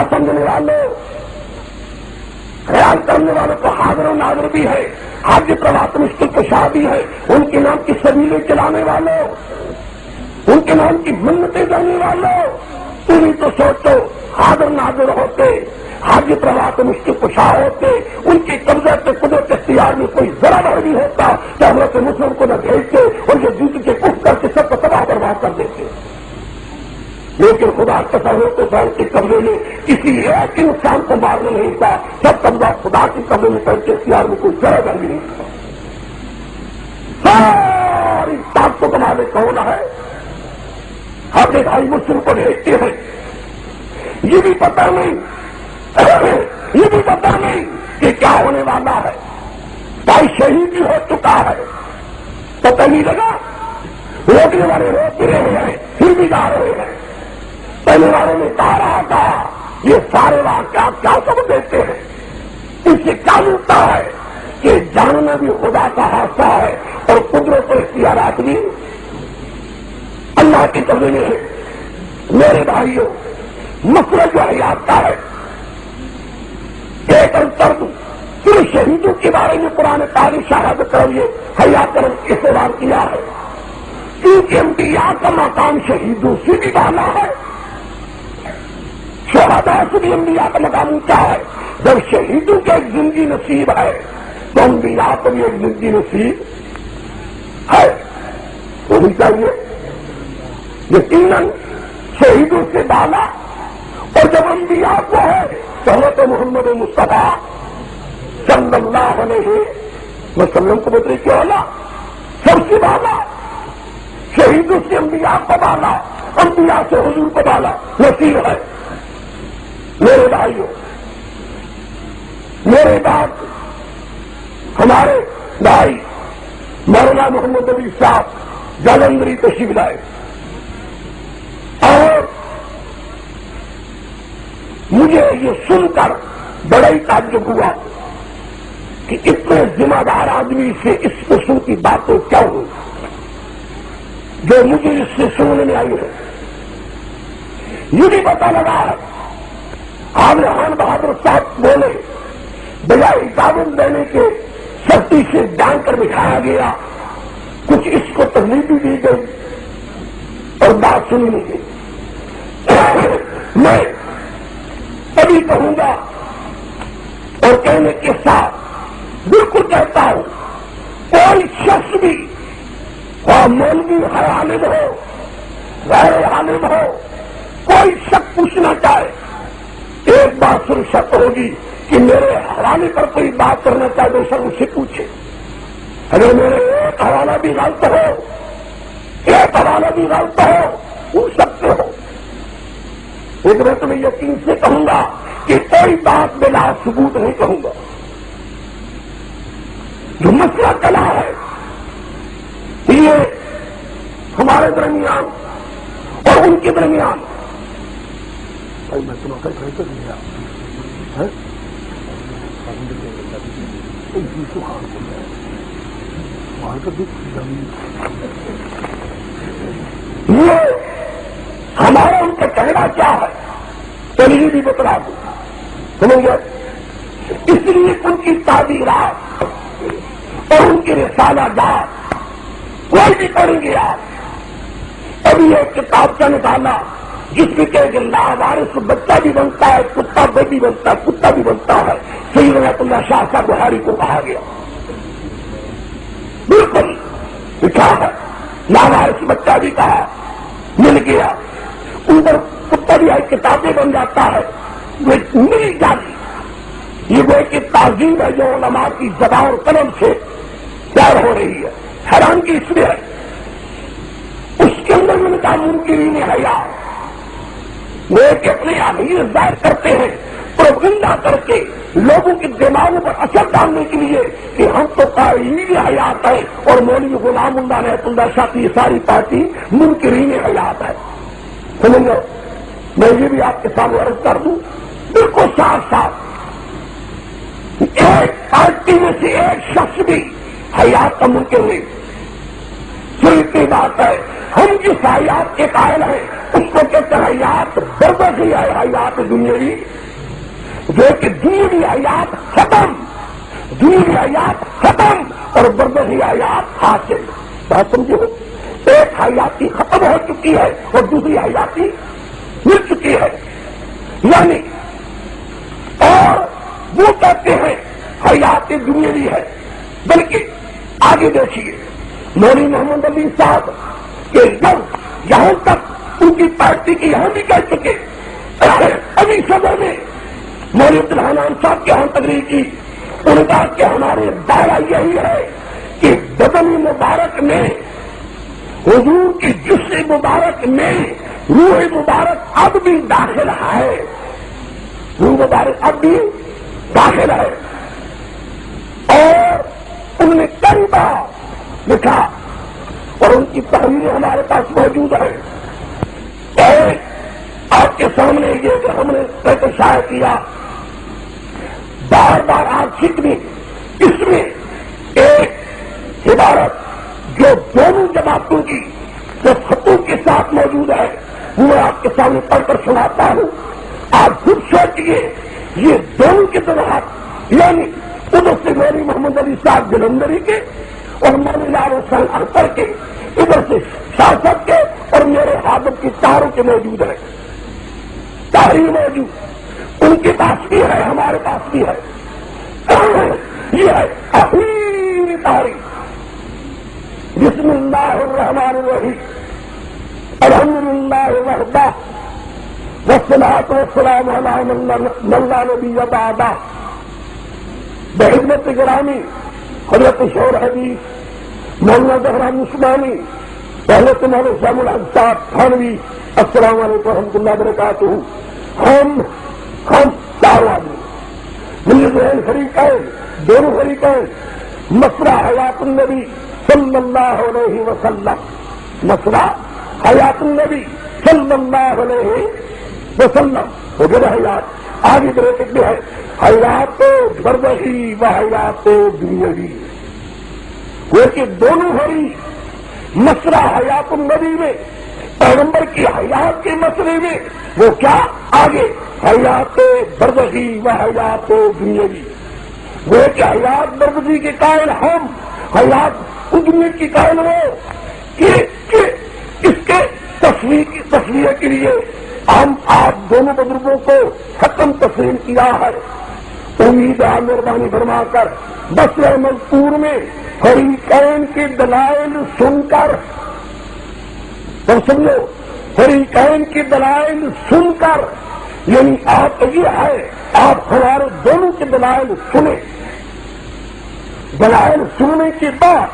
سمجھنے والوں، خیال کرنے والوں کو حاضر و ناظر بھی ہے، حج پروات مشکل کشا بھی ہے، ان کے نام کی سبیلیں چلانے والوں، ان کے نام کی منتیں کرنے والوں، تم تو سوچو حاضر ناظر ہوتے، حج پروات مشکل کشا ہوتے، ان کی قبضہ کے قدرت اختیار میں کوئی ذرا بھر بھی ہوتا تو حضرت مسلم کو نہ بھیجتے اور یہ جوت کے کف کر کے سب کو تباہ برباد کر دیتے. لیکن خدا تصور کے سال کے قبضے میں کسی ایک انسان کو مارنا نہیں تھا، سب قبضہ خدا کے قبضے میں کر کے اختیار میں کوئی ذرا بھر بھی نہیں تھا. ساری طاقتوں کا مالک کون ہے؟ اپنے بھائی مسلم کو بھیجتے ہیں، یہ بھی پتہ نہیں کہ کیا ہونے والا ہے. بھائی شہید بھی ہو چکا ہے، پتہ نہیں لگا، روکنے والے روک بھی رہے ہیں پھر بھی جا رہے ہیں. پہلے والوں نے کہا رہا تھا یہ سارے واقعات کیا سب دیتے ہیں، اس سے کیا ملتا ہے کہ جاننا بھی خدا کا حادثہ ہے اور قدرت و اختیارات بھی اللہ کی قبضے میں ہے. میرے بھائیوں، مسئلہ جو حیات کا ہے، ایک انتر دوں پھر شہیدوں کے بارے میں قرآن پاک شہادت کریے حیات کا استعمال کیا ہے، کیونکہ انبیاء کا مقام شہیدوں سے بھی بالا ہے، شہداء سے بھی انبیاء کا مقام اونچا ہے. جب شہیدوں کی ایک زندگی نصیب ہے تو انبیاء کو بھی ایک زندگی نصیب ہے، ہونی چاہیے یقیناً شہیدوں سے بالا. اور جب انبیاء کو ہے تو حضرت محمد مصطفیٰ صلی اللہ علیہ وسلم کو بتائیے کیا والا سب سے بالا، شہیدوں سے انبیاء کو بالا، انبیاء سے حضور کو بالا نصیب ہے. میرے بھائیوں، میرے بعد ہمارے بھائی مولانا محمد نبی صاحب جالندری تشریف لائے اور مجھے یہ سن کر بڑا ہی تعجب ہوا کہ اتنے ذمہ دار آدمی سے اس قسم کی باتیں کیا ہوئی جو مجھے اس سے سننے میں آئی ہے. یہ بھی پتا لگا عامر خان بہادر صاحب بولے بجائے اجازت دینے کے سختی سے جان کر بٹھایا گیا، کچھ اس کو تکلیف بھی دی گئی اور بات سنی نہیں گئی. میں ابھی کہوں گا اور کہنے کے ساتھ بالکل کہتا ہوں، کوئی شخص بھی اور مولوی ہر عالم ہو غیر عالم ہو کوئی شک پوچھنا چاہے، ایک بات صرف شک ہوگی کہ میرے حوالے پر کوئی بات کرنا چاہے تو سر مجھ سے پوچھے. اگر میرے ایک حوالہ بھی غلط ہو، ایک حوالہ بھی غلط ہو، پوچھ سکتے ہو. لیکن میں تمہیں یقین سے کہوں گا کہ کوئی بات بلا ثبوت نہیں کہوں گا. جو مسئلہ چلا ہے یہ ہمارے درمیان اور ان کے درمیان، میں تمہیں کہہ دیا یہ ہمارا ان کا کہنا کیا ہے تو یہ بھی بتلا دوں سمجھ گئے. اس لیے ان کی تعبیرات اور ان کے رسالہ جات کوئی بھی پڑھیں گے آپ. ابھی ایک کتاب کا نکالا جس میں کہ لاوارث بچہ بھی بنتا ہے، کتا بھی بنتا ہے، کتا بھی بنتا ہے. سید رحمت اللہ شاہ صاحب بخاری کو کہا گیا، بالکل لکھا ہے، لاوارث بچہ بھی کہا مل گیا، اوپر کتا بھی ہے، کتابیں بن جاتا ہے، وہ مل جاتی. یہ وہ ایک تعظیم ہے جو علماء کی زبان اور قلم سے تیار ہو رہی ہے. حیران کی اس میں ہے اس کے اندر میں نے کہا منکرین حیات وہ ایک اپنے امیر ظاہر کرتے ہیں پروپگنڈا کر کے لوگوں کے دماغوں پر اثر ڈالنے کے لیے کہ ہم تو قائلین حیات ہے اور مولوی غلامullah رحمۃ اللہ شاہ کی یہ ساری پارٹی منکرین حیات ہے. سمجھ لو، میں یہ بھی آپ کے سامنے عرض کر دوں بالکل صاف صاف، ایک پارٹی میں سے ایک شخص بھی حیات کا منکر نہیں. سنتی بات ہے، ہم جس حیات کے قائل ہیں اس کو کہتے ہیں حیات برزخی ہے، حیات دنیاوی، جو کہ دنیاوی حیات ختم، دنیاوی حیات ختم اور برزخی حیات حاصل۔ بات سمجھو، ایک حیاتی ختم ہو چکی ہے اور دوسری حیاتی مل چکی ہے، یعنی اور وہ کہتے ہیں حیات دنیاوی ہے۔ بلکہ آگے دیکھیے مولوی محمد علی صاحب کے جب یہاں تک ان کی پارٹی کی یہاں بھی کہہ چکے، ابھی صدر نے مولوی عبدالحنان صاحب کے یہاں تقریر کی، ان کا کہ ہمارے دعویٰ یہی ہے کہ بدن مبارک میں حضور کی جسم مبارک میں روح مبارک اب بھی داخل ہے، روح مبارک اب بھی داخل ہے۔ اور انہوں نے کئی بار لکھا اور ان کی تحریریں ہمارے پاس موجود ہیں۔ ایک آپ کے سامنے یہ کہ ہم نے شائع کیا، بار بار آپ سیکھنی، اس میں ایک عبارت جو دونوں جماعتوں کی جو خطوں کے ساتھ موجود ہے وہ میں آپ کے سامنے پڑھ کر سناتا ہوں۔ آپ خود سوچیے، یہ دونوں کے جماعت یعنی ادھر سے مولوی محمد علی صاحب جلندری کے اور مولوی لال حسین اختر کے، ادھر سے شاست کے اور میرے حاضر کی تاروں کے موجود ہے، تحریر موجود، ان کے پاس بھی ہے، ہمارے پاس بھی ہے۔ یہ ہے آخری تحریر، بسم اللہ الرحمن الرحیم، الحمدللہ وحدہ والصلاۃ والسلام علی من لا نبی بعدہ، بخدمت گرامی حضرت شور حدیث مولانا زہران عثمانی، پہلے تو مولانا شاہ الحق صاحب تھانوی، السلام علیکم ورحمۃ اللہ وبرکاتہ۔ ہم چاروں آدمی مل ذہن فریقین، دونوں فریقین، مسئلہ حیات النبی صلی اللہ علیہ وسلم، مسئلہ حیات النبی صلی اللہ علیہ وسلم ہو گیا حیات۔ آگے بریکٹ میں ہے حیات برزخی و حیات دنیاوی، وہ کہ دونوں ہری مسئلہ حیات النبی میں پیغمبر کی حیات کے مسئلے میں وہ کیا آگے حیات برزخی و حیات دنیاوی، وہ کہ حیات برزخی کے قائل ہم، حیات دنیا کی قائل ہو کہ اس کے تصویر کے لیے ہم آپ دونوں بزرگوں کو ختم تسلیم کیا ہے۔ امید ہے مہربانی فرما کر مسئلہ مذکور میں فریقین کے دلائل سن کر، تو سمجھو فریقین کے دلائل سن کر، یعنی آپ یہ ہے آپ ہمارے دونوں کے دلائل سنیں، دلائل سننے کے بعد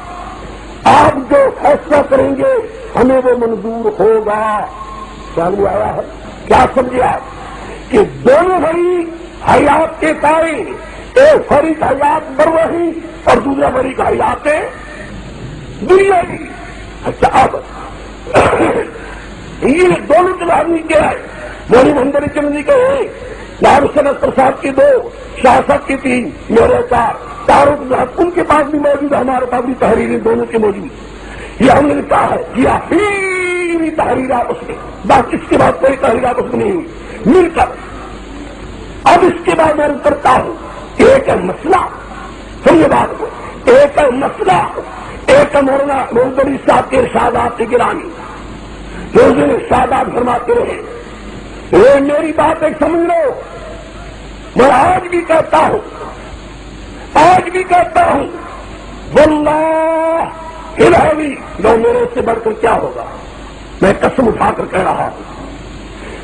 آپ جو فیصلہ کریں گے ہمیں وہ منظور ہوگا۔ سامنے آیا ہے کیا سمجھے آپ کہ دونوں فریق حیات کے قائل، ایک فریق حیات برزخی اور دوسرا فریق حیات دنیاوی۔ اچھا اب یہ دونوں کے آدمی کیا ہے؟ مولوی محمد علی چندی کے ایک، لال حسین اختر صاحب کی دو، شاہ صاحب کی تین، میرے چار، چاروں کے ساتھ ان کے پاس بھی موجود ہے، ہمارے پاس بھی تحریریں دونوں کی موجود۔ یہ ہم نے کہا ہے یہ آخری تحریر آپس میں، بس اس کے بعد کوئی تحریر آپس میں نہیں ہوئی مل کر۔ اب اس کے بعد میں کرتا ہوں ایک ہے مسئلہ، سمجھے بات کو، ایک ہے مسئلہ، ایک ہے مولانا محمد علی صاحب کے ارشادات کی گرامی، جو ارشادات فرماتے رہے۔ یہ میری بات ایک سمجھ لو، میں آج بھی کہتا ہوں، آج بھی کہتا ہوں، واللہ الہوی لو میرے سے بڑھ کر کیا ہوگا، میں قسم اٹھا کر کہہ رہا ہوں،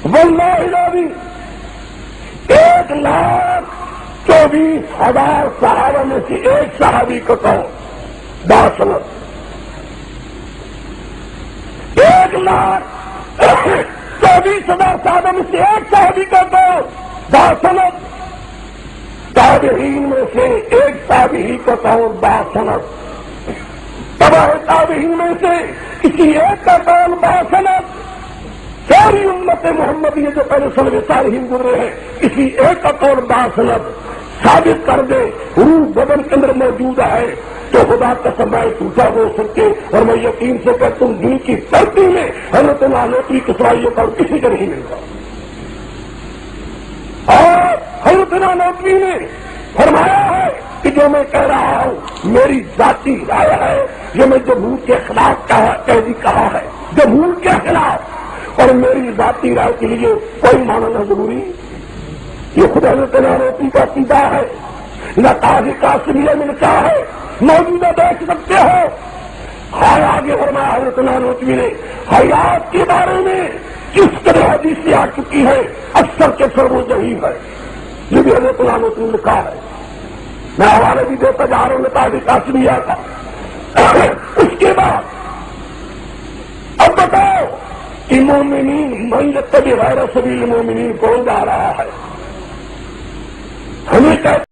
واللہ الہوی 1,24,000 صحابہ میں سے ایک صحابی کو کہو باسند، 1,24,000 صحابہ میں سے ایک صحابی کو کہو باسند، تابعین میں سے ایک تابعی کو کہو باسند، تبع تابعین میں سے کسی ایک کا قول باسند، ساری امت محمدی جو پہلے سلف صالحین گزرے ہیں کسی ایک کا قول باسند ثابت کر دے، روح بدن کے اندر موجود ہے، تو خدا کا سمائے ٹوٹا ہو سکے. اور میں یقین سے کہتا ہوں دن کی دھرتی میں حضرت نانوتوی کی سوائیوں کا کسی کو نہیں ملتا. اور حضرت نانوتوی نے فرمایا ہے کہ جو میں کہہ رہا ہوں میری ذاتی رائے ہے. یہ میں جمہور کے خلاف کہا ہے, جمہور کے خلاف, اور میری ذاتی رائے کے لیے کوئی ماننا ضروری. یہ خود حضرت نانوتوی کا عقیدہ ہے. نتاج قاسمیہ میں لکھا ہے, موجودہ دیکھ سکتے ہو. ہائے آگے فرمایا حضرت نانوتوی نے حیات کے بارے میں جس طرح حدیثیں آ چکی ہے اکثر کے سر وہ ضعیف ہے. یہ بھی حضرت نانوتوی نے لکھا ہے. میں حوالے بھی دیتا جا رہا ہوں نتاج قاسمیہ کا. اس کے بعد اب بتاؤ کہ مومنین من یتبع غیر سبیل المومنین کون جا رہا ہے؟ ہمیں